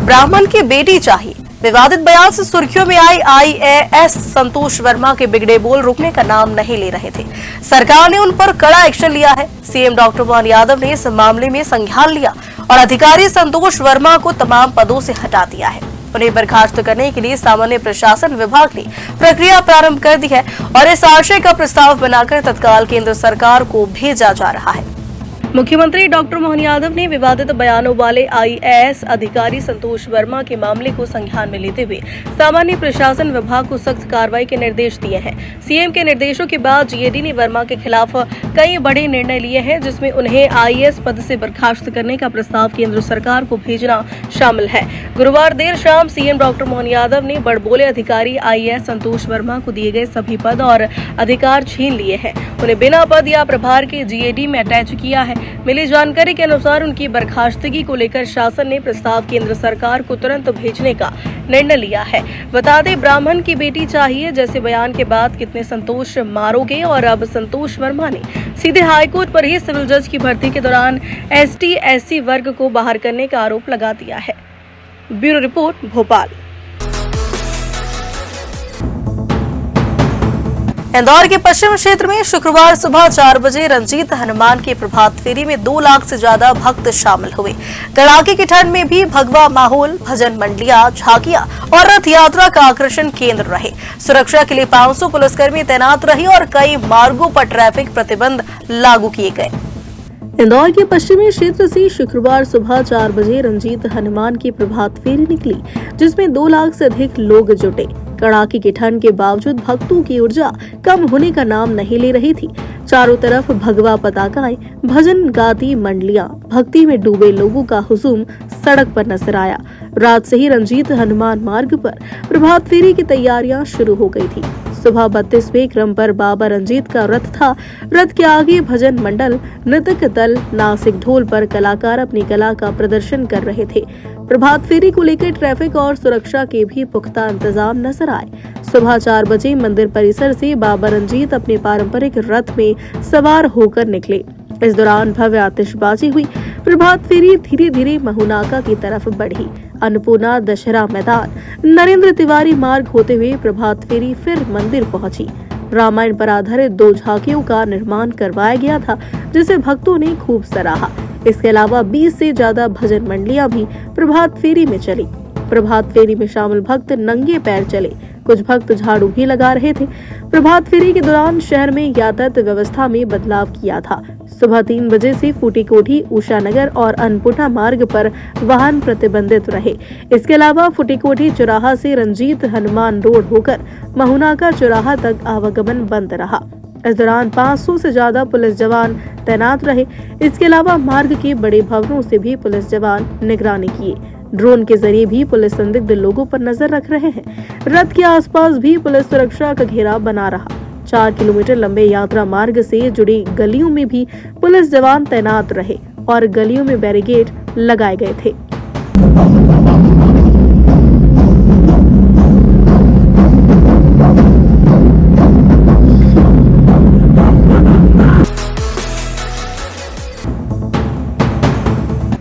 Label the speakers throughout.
Speaker 1: ब्राह्मण की बेटी चाहिए। विवादित बयान से सुर्खियों में आई आईएएस संतोष वर्मा के बिगड़े बोल रुकने का नाम नहीं ले रहे थे। सरकार ने उन पर कड़ा एक्शन लिया है। सीएम डॉक्टर मोहन यादव ने इस मामले में संज्ञान लिया और अधिकारी संतोष वर्मा को तमाम पदों से हटा दिया है। उन्हें बर्खास्त करने के लिए सामान्य प्रशासन विभाग ने प्रक्रिया प्रारंभ कर दी है और इस आशय का प्रस्ताव बनाकर तत्काल केंद्र सरकार को भेजा जा रहा है। मुख्यमंत्री डॉक्टर मोहन यादव ने विवादित बयानों वाले आईएएस अधिकारी संतोष वर्मा के मामले को संज्ञान में लेते हुए सामान्य प्रशासन विभाग को सख्त कार्रवाई के निर्देश दिए हैं। सीएम के निर्देशों के बाद जीएडी ने वर्मा के खिलाफ कई बड़े निर्णय लिए हैं, जिसमें उन्हें आईएएस पद से बर्खास्त करने का प्रस्ताव केंद्र सरकार को भेजना शामिल है। गुरुवार देर शाम सीएम डॉक्टर मोहन यादव ने बड़बोले अधिकारी आईएएस संतोष वर्मा को दिए गए सभी पद और अधिकार छीन लिए हैं। उन्हें बिना पद या प्रभार के जीएडी में अटैच किया है। मिली जानकारी के अनुसार उनकी बर्खास्तगी को लेकर शासन ने प्रस्ताव केंद्र सरकार को तुरंत भेजने का निर्णय लिया है। बता दें, ब्राह्मण की बेटी चाहिए जैसे बयान के बाद कितने संतोष मारोगे, और अब संतोष वर्मा ने सीधे हाईकोर्ट पर ही सिविल जज की भर्ती के दौरान ST/SC वर्ग को बाहर करने का आरोप लगा दिया है। Bureau report, Bhopal. इंदौर के पश्चिम क्षेत्र में शुक्रवार सुबह 4 बजे रंजीत हनुमान की प्रभात फेरी में 2 लाख से ज्यादा भक्त शामिल हुए। कड़ाके की ठंड में भी भगवा माहौल, भजन मंडलियां, झांकियां और रथ यात्रा का आकर्षण केंद्र रहे। सुरक्षा के लिए 500 पुलिसकर्मी तैनात रहे और कई मार्गों पर ट्रैफिक प्रतिबंध लागू किए गए। इंदौर के पश्चिमी क्षेत्र से शुक्रवार सुबह 4 बजे रंजीत हनुमान की प्रभात फेरी निकली, जिसमें 2 लाख से अधिक लोग जुटे। कड़ाके की ठंड के बावजूद भक्तों की ऊर्जा कम होने का नाम नहीं ले रही थी। चारों तरफ भगवा पताकाएं, भजन गाती मंडलियां, भक्ति में डूबे लोगों का हुजूम सड़क पर नजर आया। रात से ही रंजीत हनुमान मार्ग पर प्रभात फेरी की तैयारियां शुरू हो गई थी। सुबह 32वें क्रम पर बाबा रंजीत का रथ था। रथ के आगे भजन मंडल, नृत्यक दल, नासिक ढोल पर कलाकार अपनी कला का प्रदर्शन कर रहे थे। प्रभात फेरी को लेकर ट्रैफिक और सुरक्षा के भी पुख्ता इंतजाम नजर आए। सुबह 4 बजे मंदिर परिसर से बाबा रंजीत अपने पारंपरिक रथ में सवार होकर निकले। इस दौरान भव्य आतिशबाजी हुई। प्रभात फेरी धीरे धीरे महुनाका की तरफ बढ़ी। अन्नपूर्णा दशहरा मैदान, नरेंद्र तिवारी मार्ग होते हुए प्रभात फेरी फिर मंदिर पहुंची। रामायण पर आधारित 2 झांकियों का निर्माण करवाया गया था, जिसे भक्तों ने खूब सराहा। इसके अलावा 20 से ज्यादा भजन मंडलियां भी प्रभात फेरी में चली। प्रभात फेरी में शामिल भक्त नंगे पैर चले। कुछ भक्त झाड़ू भी लगा रहे थे। प्रभात फेरी के दौरान शहर में यातायात व्यवस्था में बदलाव किया था। सुबह 3 बजे से फूटीकोठी, उषा नगर और अन्नपूर्णा मार्ग पर वाहन प्रतिबंधित रहे। इसके अलावा फूटीकोठी चौराहा से रंजीत हनुमान रोड होकर महुनाका चौराहा तक आवागमन बंद रहा। इस दौरान 500 से ज्यादा पुलिस जवान तैनात रहे। इसके अलावा मार्ग के बड़े भवनों से भी पुलिस जवान निगरानी किए। ड्रोन के जरिए भी पुलिस संदिग्ध लोगों पर नजर रख रहे हैं। रथ के आसपास भी पुलिस सुरक्षा का घेरा बना रहा। 4 किलोमीटर लंबे यात्रा मार्ग से जुड़ी गलियों में भी पुलिस जवान तैनात रहे और गलियों में बैरिकेड लगाए गए थे।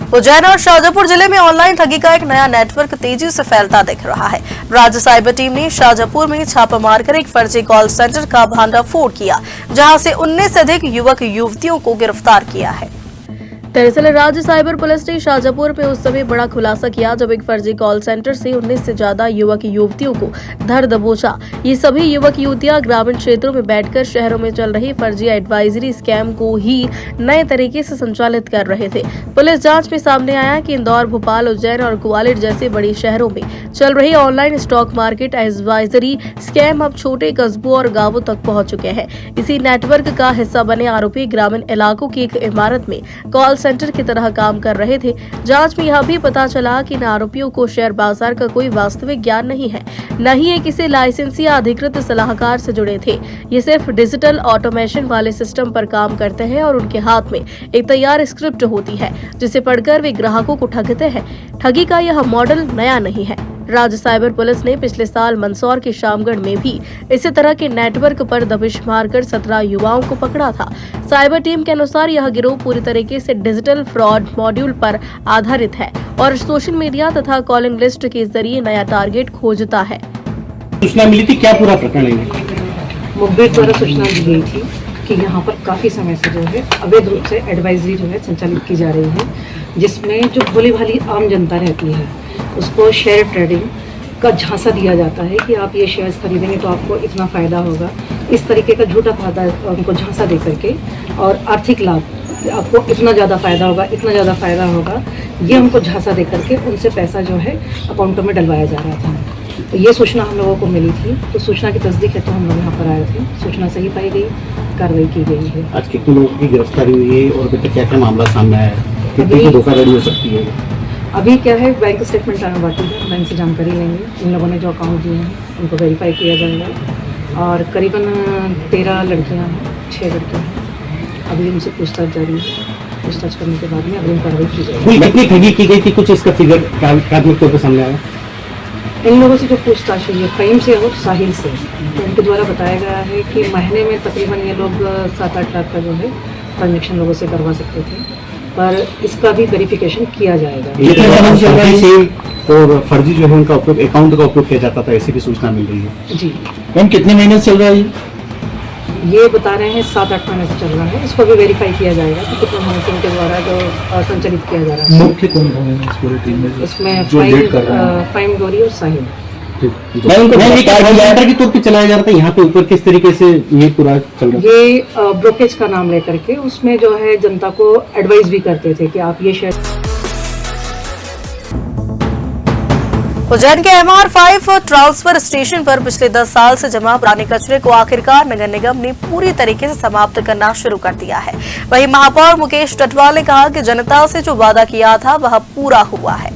Speaker 1: उज्जैन और शाहजहांपुर जिले में ऑनलाइन ठगी का एक नया नेटवर्क तेजी से फैलता दिख रहा है। राज्य साइबर टीम ने शाहजहांपुर में छापा मारकर एक फर्जी कॉल सेंटर का भांडाफोड़ किया, जहां से 19 से अधिक युवक युवतियों को गिरफ्तार किया है। दरअसल राज्य साइबर पुलिस ने शाहजहांपुर में उस समय बड़ा खुलासा किया जब एक फर्जी कॉल सेंटर से 19 से ज्यादा युवक युवतियों को धर दबोचा। ये सभी युवक युवतियां ग्रामीण क्षेत्रों में बैठकर शहरों में चल रही फर्जी एडवाइजरी स्कैम को ही नए तरीके से संचालित कर रहे थे। पुलिस जांच में सामने आया कि इंदौर, भोपाल, उज्जैन और ग्वालियर जैसे बड़ी शहरों में चल रही online stock market advisory scam अब छोटे कस्बों और गाँवों तक पहुँच चुके हैं। इसी नेटवर्क का हिस्सा बने आरोपी ग्रामीण इलाकों की एक इमारत में कॉल सेंटर की तरह काम कर रहे थे। जांच में यह भी पता चला कि इन आरोपियों को शेयर बाजार का कोई वास्तविक ज्ञान नहीं है, न ही ये किसी लाइसेंस या अधिकृत सलाहकार से जुड़े थे। ये सिर्फ डिजिटल ऑटोमेशन वाले सिस्टम पर काम करते हैं और उनके हाथ में एक तैयार स्क्रिप्ट होती है, जिसे पढ़कर वे ग्राहकों को ठगते हैं। ठगी का यह मॉडल नया नहीं है। राज्य साइबर पुलिस ने पिछले साल मंदसौर के शामगढ़ में भी इसी तरह के नेटवर्क पर दबिश मारकर 17 युवाओं को पकड़ा था। साइबर टीम के अनुसार यह गिरोह पूरी तरीके से डिजिटल फ्रॉड मॉड्यूल पर आधारित है और सोशल मीडिया तथा कॉलिंग लिस्ट के जरिए नया टारगेट खोजता है।
Speaker 2: सूचना मिली थी, क्या पूरा प्रकरण है?
Speaker 3: मुखबिर द्वारा सूचना दी गई थी कि यहाँ पर काफ़ी समय से जो है अवैध रूप से एडवाइजरी जो है संचालित की जा रही है, जिसमें जो भोली भाली आम जनता रहती है उसको शेयर ट्रेडिंग का झांसा दिया जाता है कि आप ये शेयर्स खरीदेंगे तो आपको इतना फ़ायदा होगा। इस तरीके का झूठा फायदा उनको झांसा दे करके और आर्थिक लाभ, आपको इतना ज़्यादा फ़ायदा होगा, इतना ज़्यादा फ़ायदा होगा, ये हमको झांसा दे करके उनसे पैसा जो है अकाउंटों में डलवाया जा रहा था। तो ये सूचना हम लोगों को मिली थी, तो सूचना की तस्दीक है तो हम लोग यहाँ पर आए थे। सूचना सही पाई गई, कार्रवाई की गई है।
Speaker 2: आज कितने लोगों की गिरफ्तारी हुई है और अभी तक क्या क्या मामला सामने आया है? कितनी की धोखाधड़ी हो सकती है?
Speaker 3: अभी क्या है, बैंक स्टेटमेंट आना बाकी है, बैंक से जानकारी लेंगे। इन लोगों ने जो अकाउंट दिए हैं उनको वेरीफाई किया जाएगा और करीबन 13 लड़कियाँ हैं, 6 लड़कियाँ हैं। अभी उनसे पूछताछ जारी है, पूछताछ करने के बाद में अग्रिम कार्रवाई की जाएगी।
Speaker 2: कितनी ठगी की गई थी, कुछ इसका फिगर प्राथमिक तौर पर सामने आया?
Speaker 3: इन लोगों से जो पूछताछ हुई है फ़हीम से और साहिल से, तो इनके द्वारा बताया गया है कि महीने में तकरीबन ये लोग 7-8 लाख का जो है ट्रांजेक्शन लोगों से करवा सकते थे, पर इसका भी वेरिफिकेशन किया जाएगा।
Speaker 2: और फर्जी जो है उनका उपयोग, अकाउंट का उपयोग किया जाता था, ऐसी भी सूचना मिल रही है।
Speaker 3: जी
Speaker 2: मैम, कितने महीने से चल रहा है
Speaker 3: ये बता रहे हैं 7-8 महीने से चल रहा है। इसको भी वेरीफाई किया जाएगा कि कितने महीने से इनके द्वारा जो संचालित किया जा रहा है।
Speaker 2: मुख्य कौन कौन है इस पूरी टीम में?
Speaker 3: इसमें फ़हीम, गौरी और साहिल।
Speaker 2: के तौर पे चलाया जा रहा था, यहाँ पे ऊपर किस तरीके से ये पूरा चल रहा है?
Speaker 3: ये ब्रोकेज का नाम लेकर के उसमें जो है जनता को एडवाइस भी करते थे कि आप ये शेयर।
Speaker 1: उज्जैन के MR5 ट्रांसफर स्टेशन पर पिछले 10 साल से जमा पुराने कचरे को आखिरकार नगर निगम ने पूरी तरीके से समाप्त करना शुरू कर दिया है। वहीं महापौर मुकेश टटवाल ने कहा कि जनता से जो वादा किया था वह पूरा हुआ है।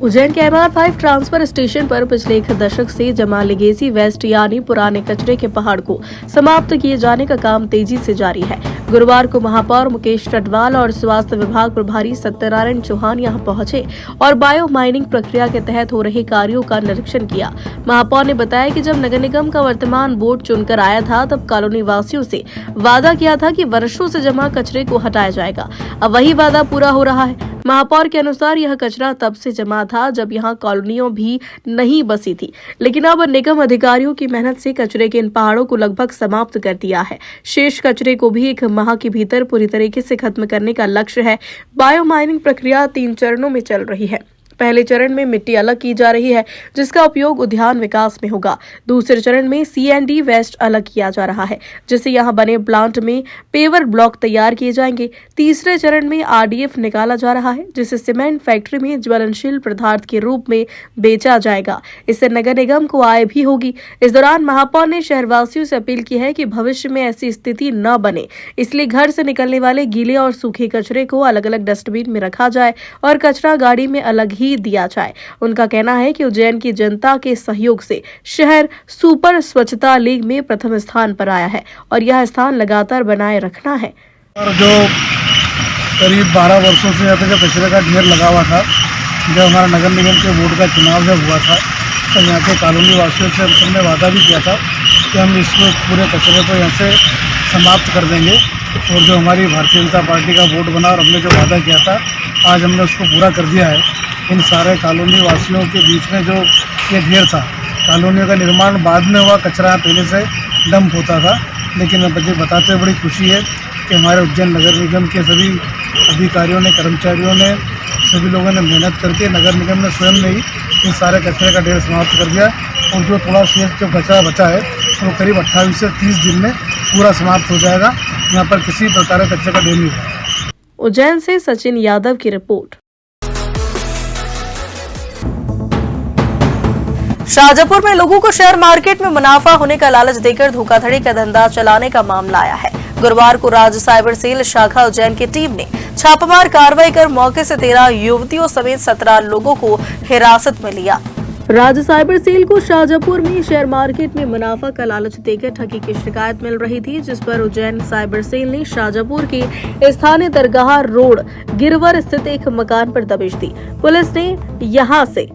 Speaker 1: उज्जैन के MR5 ट्रांसफर स्टेशन पर पिछले 1 दशक से जमा लेगेसी वेस्ट यानी पुराने कचरे के पहाड़ को समाप्त किए जाने का काम तेजी से जारी है। गुरुवार को महापौर मुकेश टटवाल और स्वास्थ्य विभाग प्रभारी सत्यनारायण चौहान यहां पहुंचे और बायो माइनिंग प्रक्रिया के तहत हो रहे कार्यों का निरीक्षण किया। महापौर ने बताया कि जब नगर निगम का वर्तमान बोर्ड चुनकर आया था तब कॉलोनी वासियों से वादा किया था कि वर्षों से जमा कचरे को हटाया जाएगा। अब वही वादा पूरा हो रहा है। महापौर के अनुसार यह कचरा तब से जमा था जब यहाँ कॉलोनियों भी नहीं बसी थी, लेकिन अब निगम अधिकारियों की मेहनत से कचरे के इन पहाड़ों को लगभग समाप्त कर दिया है। शेष कचरे को भी 1 माह के भीतर पूरी तरीके से खत्म करने का लक्ष्य है। बायो माइनिंग प्रक्रिया 3 चरणों में चल रही है। पहले चरण में मिट्टी अलग की जा रही है, जिसका उपयोग उद्यान विकास में होगा। दूसरे चरण में C&D वेस्ट अलग किया जा रहा है, जिससे यहाँ बने प्लांट में पेवर ब्लॉक तैयार किए जाएंगे। तीसरे चरण में RDF निकाला जा रहा है, जिसे सीमेंट फैक्ट्री में ज्वलनशील पदार्थ के रूप में बेचा जाएगा। इससे नगर निगम को आय भी होगी। इस दौरान महापौर ने शहरवासियों से अपील की है कि भविष्य में ऐसी स्थिति न बने, इसलिए घर से निकलने वाले गीले और सूखे कचरे को अलग अलग डस्टबिन में रखा जाए और कचरा गाड़ी में अलग ही दिया जाए। उनका कहना है कि उज्जैन की जनता के सहयोग से शहर सुपर स्वच्छता लीग में प्रथम स्थान पर आया है और यह स्थान लगातार बनाए रखना है।
Speaker 4: और जो करीब 12 वर्षों से यहाँ पे जो कचरे का ढेर लगा हुआ था, जब हमारा नगर निगम के बोर्ड का चुनाव जब हुआ था तो यहाँ के कॉलोनी वासियों से हमने वादा भी किया था कि हम इसको पूरे कचरे को यहाँ से समाप्त कर देंगे। और जो हमारी भारतीय जनता पार्टी का वोट बना और हमने जो वादा किया था आज हमने उसको पूरा कर दिया है। इन सारे कॉलोनी वासियों के बीच में जो ये ढेर था, कॉलोनियों का निर्माण बाद में हुआ, कचरा पहले से डंप होता था, लेकिन मुझे बताते हुए बड़ी खुशी है कि हमारे उज्जैन नगर निगम के सभी अधिकारियों ने, कर्मचारियों ने, सभी लोगों ने मेहनत करके नगर निगम ने स्वयं ने ही इन सारे कचरे का ढेर समाप्त कर दिया और जो थोड़ा शेष जो कचरा बचा है वो करीब 28 से 30 दिन में पूरा समाप्त हो जाएगा। यहाँ पर किसी प्रकार का कचरे का ढेर नहीं है।
Speaker 1: उज्जैन से सचिन यादव की रिपोर्ट। शाहजहांपुर में लोगों को शेयर मार्केट में मुनाफा होने का लालच देकर धोखाधड़ी का धंधा चलाने का मामला आया है। गुरुवार को राज्य साइबर सेल शाखा उज्जैन की टीम ने छापामार कार्रवाई कर मौके से 13 युवतियों समेत 17 लोगों को हिरासत में लिया। राज्य साइबर सेल को शाहजहांपुर में शेयर मार्केट में मुनाफा का लालच देकर ठगी की शिकायत मिल रही थी, जिस पर उज्जैन साइबर सेल ने शाहजहांपुर के स्थानीय दरगाह रोड गिरवर स्थित एक मकान पर दबिश दी। पुलिस ने यहां से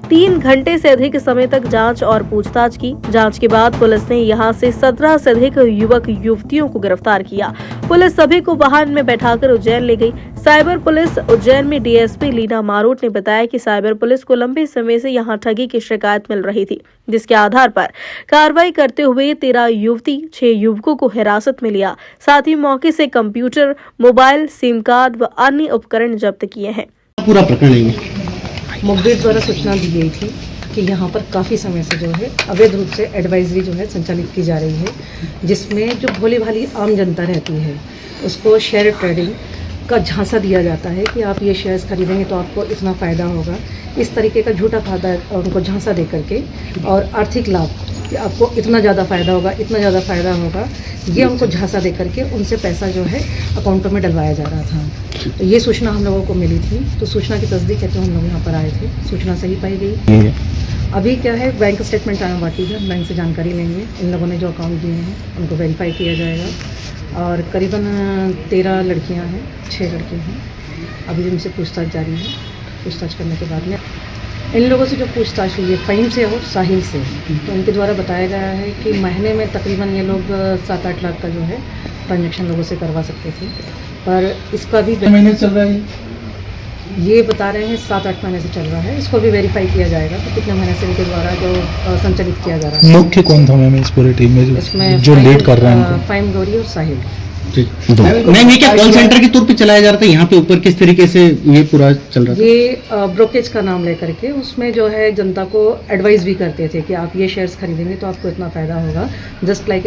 Speaker 1: 3 घंटे से अधिक समय तक जांच और पूछताछ की। जांच के बाद पुलिस ने यहां से 17 से अधिक युवक युवतियों को गिरफ्तार किया। पुलिस सभी को वाहन में बैठाकर उज्जैन ले गई। साइबर पुलिस उज्जैन में डीएसपी लीना मारोट ने बताया कि साइबर पुलिस को लंबे समय से यहां ठगी की शिकायत मिल रही थी, जिसके आधार पर कार्रवाई करते हुए 13 युवती 6 युवकों को हिरासत में लिया। साथ ही मौके से कंप्यूटर, मोबाइल, सिम कार्ड व अन्य उपकरण जब्त किए हैं।
Speaker 2: पूरा प्रकरण है
Speaker 3: मुखबिर द्वारा सूचना दी गई थी कि यहाँ पर काफ़ी समय से जो है अवैध रूप से एडवाइजरी जो है संचालित की जा रही है, जिसमें जो भोली भाली आम जनता रहती है उसको शेयर ट्रेडिंग का झांसा दिया जाता है कि आप ये शेयर्स खरीदेंगे तो आपको इतना फ़ायदा होगा। इस तरीके का झूठा फायदा उनको झांसा दे करके और आर्थिक लाभ कि आपको इतना ज़्यादा फ़ायदा होगा, इतना ज़्यादा फ़ायदा होगा, ये उनको झांसा दे करके उनसे पैसा जो है अकाउंटों में डलवाया जा रहा था। तो ये सूचना हम लोगों को मिली थी, तो सूचना की तस्दीक है तो हम लोग यहाँ पर आए थे। सूचना सही पाई गई। अभी क्या है, बैंक स्टेटमेंट आया बाकी है, बैंक से जानकारी लेंगे। इन लोगों ने जो अकाउंट दिए हैं उनको वेरीफाई किया जाएगा और करीबन 13 लड़कियाँ हैं, 6 लड़के हैं। अभी उनसे पूछताछ जारी है। पूछताछ करने के बाद में इन लोगों से जो पूछताछ हुई है फ़हीम से और साहिल से, तो इनके द्वारा बताया गया है कि महीने में तकरीबन ये लोग 7-8 लाख का जो है ट्रांजैक्शन लोगों से करवा सकते थे, पर इसका भी
Speaker 4: महीने चल रहा है।
Speaker 3: ये बता रहे हैं 7-8 महीने से चल रहा है। इसको भी वेरीफाई किया जाएगा तो कितने महीने से इनके द्वारा जो संचालित किया जा रहा है।
Speaker 5: मुख्य कौन था मैम इस पूरी टीम में
Speaker 3: इसमें
Speaker 5: जो लीड कर रहे हैं?
Speaker 3: फ़हीम, गौरी और साहिल।
Speaker 2: मैम ये क्या कॉल सेंटर के तौर पे चलाया जा रहा था? यहाँ पे ऊपर किस तरीके से ये पूरा चल रहा था?
Speaker 3: ये ब्रोकेज का नाम लेकर के उसमें जो है जनता को एडवाइस भी करते थे कि आप ये शेयर्स खरीदेंगे तो आपको इतना फ़ायदा होगा, जस्ट लाइक